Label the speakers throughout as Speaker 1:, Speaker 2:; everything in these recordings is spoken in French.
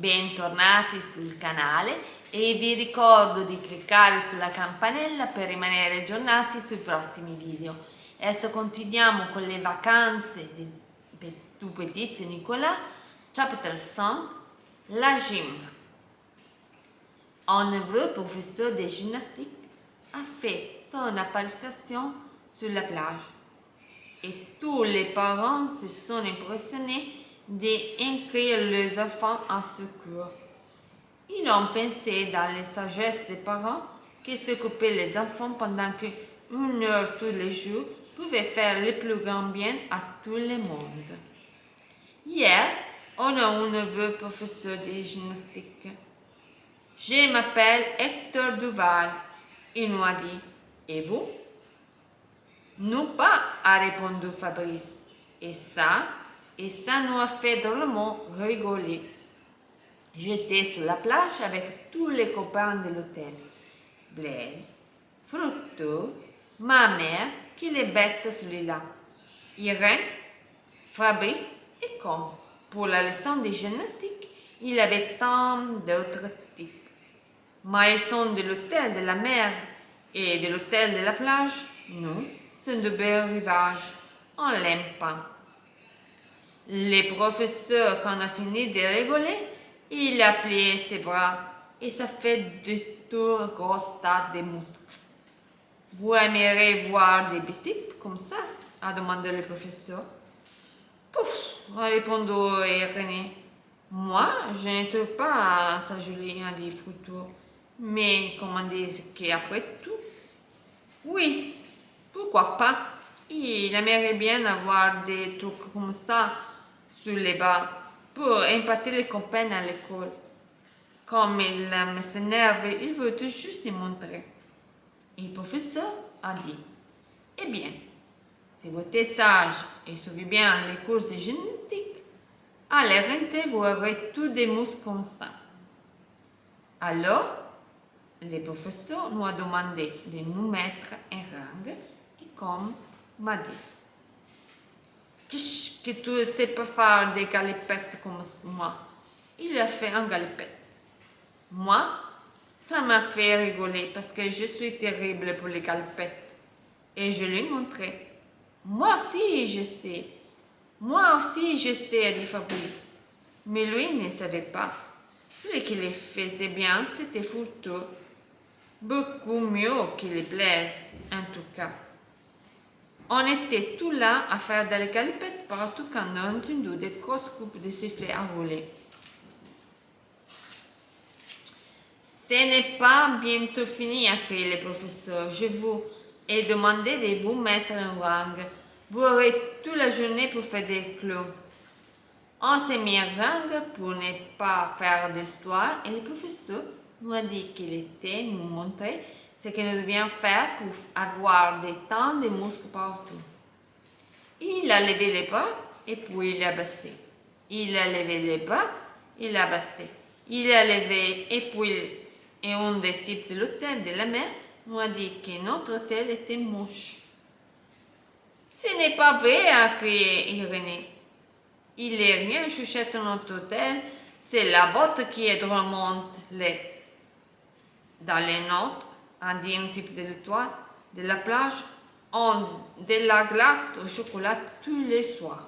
Speaker 1: Bentornati sul canale e vi ricordo di cliccare sulla campanella per rimanere aggiornati sui prossimi video. Adesso continuiamo con le vacanze di tout petit Nicolas, chapitre 5, la gym. Un neveu professeur de gymnastique a fait son apparition sur la plage et tous les parents se sont impressionnés d'inscrire leurs enfants en secours. Ils ont pensé dans la sagesse des parents que s'occuper les enfants pendant qu'une heure tous les jours pouvait faire le plus grand bien à tout le monde. Hier, on a un neveu professeur de gymnastique. Je m'appelle Hector Duval. Il nous a dit, et vous? Nous pas, a répondu Fabrice. Et ça nous a fait drôlement rigoler. J'étais sur la plage avec tous les copains de l'hôtel. Blaise, Fructueux, ma mère, qui est bête celui-là, Irène, Fabrice et comme pour la leçon de gymnastique, il y avait tant d'autres types. Mais ils sont de l'hôtel de la mer et de l'hôtel de la plage. Nous, c'est de beaux rivages. On l'aime pas. Le professeur, quand on a fini de rigoler, il a plié ses bras et ça fait de tout un gros tas de muscles. Vous aimeriez voir des biceps comme ça? A demandé le professeur. Pouf, a répondu René. Moi, je ne trouve pas ça joli, a dit Fructueux. Mais comment dire qu'après tout, oui, pourquoi pas? Il aimerait bien avoir des trucs comme ça sur les bas pour épater les copains à l'école. Comme il s'énerve, il veut toujours se montrer. Et le professeur a dit, eh bien, si vous êtes sage et suivez bien les cours de gymnastique, à la rentrée, vous aurez tous des muscles comme ça. Alors, le professeur nous a demandé de nous mettre en rang et comme m'a dit, que tu ne sais pas faire des galipettes comme moi. Il a fait un galipette. Moi, ça m'a fait rigoler parce que je suis terrible pour les galipettes. Et je lui ai montré. Moi aussi, je sais. Moi aussi, je sais, a dit Fabrice. Mais lui ne savait pas. Celui qui les faisait bien, c'était Fructueux. Beaucoup mieux qu'il les Blaise, en tout cas. On était tous là à faire des galipettes partout quand on a entendu des grosses coupes de sifflets à rouler. Ce n'est pas bientôt fini, a crié le professeur. Je vous ai demandé de vous mettre en rang. Vous aurez toute la journée pour faire des clous. On s'est mis en rang pour ne pas faire d'histoire et le professeur nous a dit qu'il était nous montrer ce que nous devions faire pour avoir des tant de muscles partout. Il a levé les bras et puis il a baissé. Il a levé les bras, il a baissé. Il a levé et puis et un des types de l'hôtel de la mer nous a dit que notre hôtel était moche. Ce n'est pas vrai, a crié Irénée. Il n'est rien chuchote notre hôtel, c'est la vôtre qui est drôlement laide. Dans les nôtres, a dit un type de l'étoile de la plage, on de la glace au chocolat tous les soirs.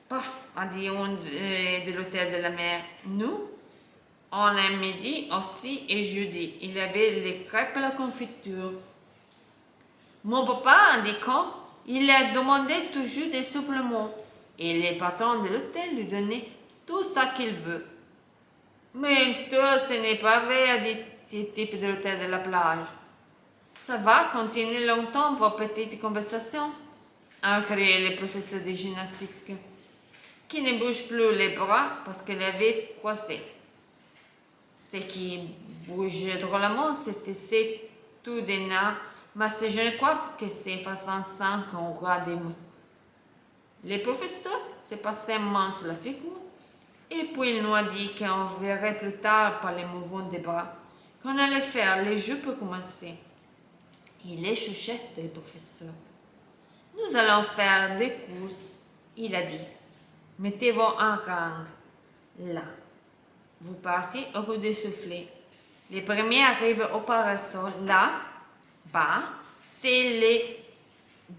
Speaker 1: Paf, a dit un de l'hôtel de la mer. Nous, on a midi aussi et jeudi. Il y avait les crêpes à la confiture. Mon papa a dit quand il a demandé toujours des suppléments et les patrons de l'hôtel lui donnaient tout ça qu'il veut. Mais toi, ce n'est pas vrai, a dit le type de l'hôtel de la plage. Ça va continuer longtemps vos petites conversations, a crié le professeur de gymnastique, qui ne bouge plus les bras parce qu'il avait croisé. Ce qui bougeait drôlement, c'était tout des nains, mais je ne crois que c'est façon ça qu'on voit des muscles. Le professeur s'est passé main sur la figure et puis il nous a dit qu'on verrait plus tard par les mouvements des bras qu'on allait faire les jeux pour commencer. Il est chuchote, le professeur. Nous allons faire des courses, il a dit. Mettez-vous en rang, là. vous partez au coup de soufflet. Les premiers arrivent au parasol, là-bas, c'est les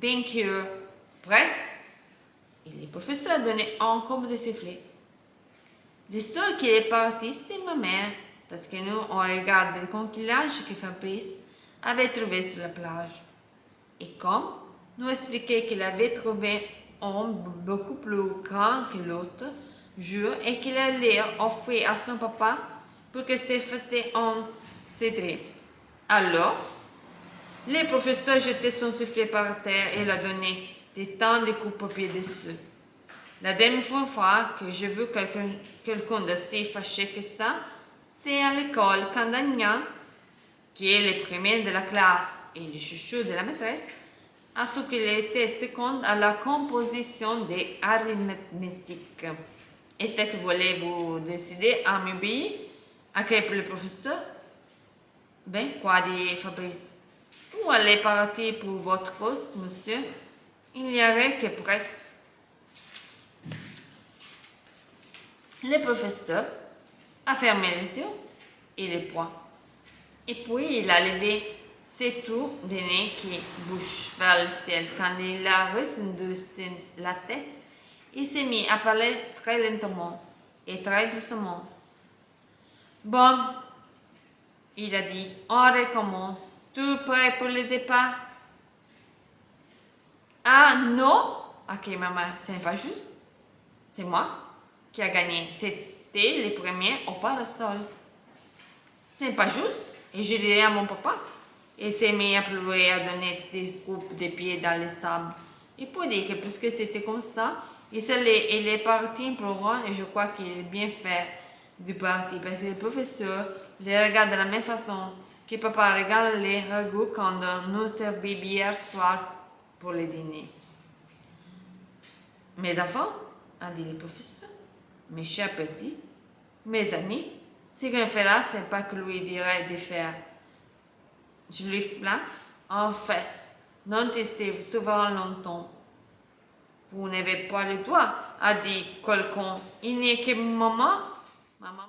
Speaker 1: vainqueurs. Prêtes? Et les professeurs donnaient encore de soufflet. Le seul qui est parti, c'est ma mère, parce que nous, on regarde le conquillage que Fabrice avait trouvé sur la plage. Et comme nous expliquait qu'il avait trouvé un beaucoup plus grand que l'autre jour et qu'il allait offrir à son papa pour que se fasse un cédrier. Alors, le professeur jetait son soufflet par terre et l'a donné des temps de coups au pied dessus. La dernière fois que j'ai vu quelqu'un d'aussi fâché que ça, c'est à l'école quand Daniel, qui est le premier de la classe et le chouchou de la maîtresse, a su qu'il était second à la composition des arithmétiques. Est-ce que vous voulez vous décider à m'obéir à quel le professeur? Ben, quoi dit Fabrice? Où allez partir pour votre cause, monsieur? Il n'y aurait que presse. Le professeur a fermé les yeux et les poings. Et puis il a levé ses trous de nez qui bouchent vers le ciel. Quand il a redescendu la tête, il s'est mis à parler très lentement et très doucement. Bon, il a dit, on recommence. Tout prêt pour le départ? Ah non, a crié maman, ce n'est pas juste. C'est moi qui a gagné. C'était le premier au parasol. Ce n'est pas juste. Et je dirais à mon papa. Il s'est mis à pleurer, à donner des coups de pied dans le sable. Et pour dire que puisque c'était comme ça, il est parti en pleurant et je crois qu'il est bien fait du parti parce que le professeur les regarde de la même façon que papa regarde les ragoûts quand nous servit hier soir pour le dîner. Mes enfants, a dit le professeur, mes chers petits, mes amis, ce qu'on fera, c'est pas que lui dirait de faire. Je lui flamme en face. Non, c'est souvent longtemps. Vous n'avez pas le droit, a dit quelqu'un. Il n'y a que maman. Ma maman.